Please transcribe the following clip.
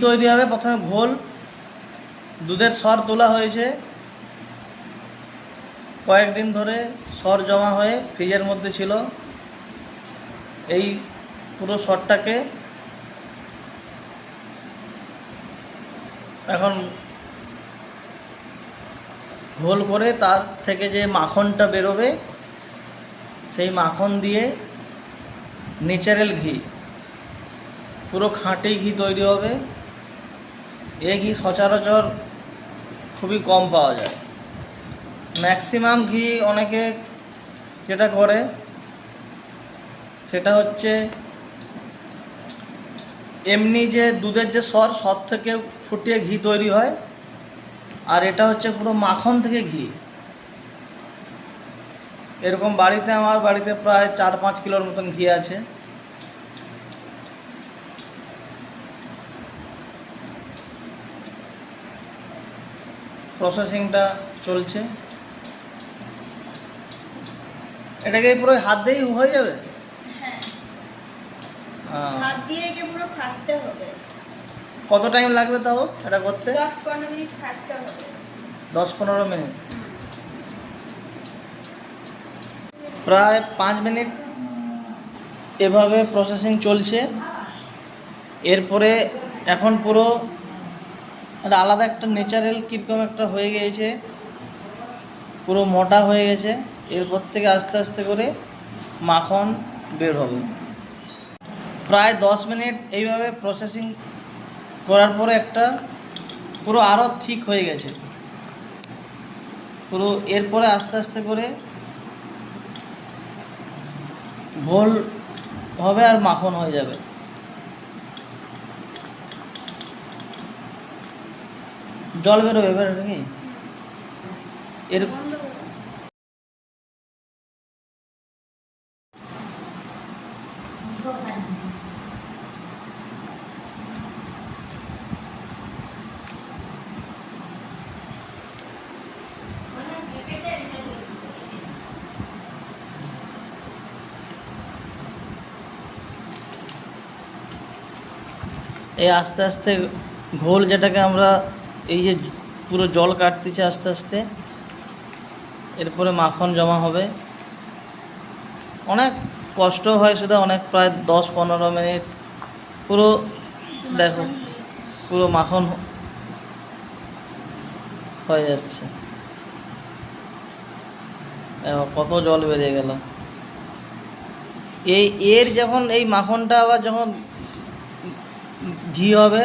তৈরি হবে। প্রথমে ঘোল, দুধের সর তোলা হয়েছে, কয়েকদিন ধরে সর জমা হয়ে ফ্রিজের মধ্যে ছিল। এই পুরো সরটাকে এখন ঘোল করে তার থেকে যে মাখনটা বেরোবে, সেই মাখন দিয়ে ন্যাচারাল ঘি, পুরো খাঁটি ঘি তৈরি হবে। এই ঘি সচরাচর খুবই কম পাওয়া যায়। ম্যাক্সিমাম ঘি অনেকে যেটা করে সেটা হচ্ছে এমনি যে দুধের যে সর থেকে ফুটিয়ে ঘি তৈরি হয়, আর এটা হচ্ছে পুরো মাখন থেকে ঘি। এরকম আমার বাড়িতে প্রায় 4-5 কিলোর মতন ঘি আছে। প্রসেসিংটা চলছে। এটাকে পুরো হাত দিয়েই হয়ে যাবে? হ্যাঁ, হাত দিয়ে পুরো ফাটতে হবে। কত টাইম লাগবে তাও এটা করতে? 10-15 মিনিট ফাটতে হবে। 10-15 মিনিট, প্রায় 5 মিনিট এভাবে প্রসেসিং চলছে। এরপরে এখন পুরো একটা আলাদা একটা ন্যাচারাল কীরকম একটা হয়ে গিয়েছে, পুরো মোটা হয়ে গেছে। এরপর থেকে আস্তে আস্তে করে মাখন বের হবে। প্রায় 10 মিনিট এইভাবে প্রসেসিং করার পরে একটা পুরো আরও ঠিক হয়ে গেছে পুরো। এরপরে আস্তে আস্তে করে ঘোল হবে আর মাখন হয়ে যাবে। জল বেরোবে এবার নাকি? এর এই আস্তে আস্তে ঘোল, যেটাকে আমরা এই যে পুরো জল কাটতেছে আস্তে আস্তে, এরপরে মাখন জমা হবে। অনেক কষ্ট হয় সেটা, অনেক প্রায় 10-15 মিনিট পুরো। দেখো পুরো মাখন হয়ে যাচ্ছে। কত জল বেরিয়ে গেল। এর যখন এই মাখনটা আবার যখন ঘি হবে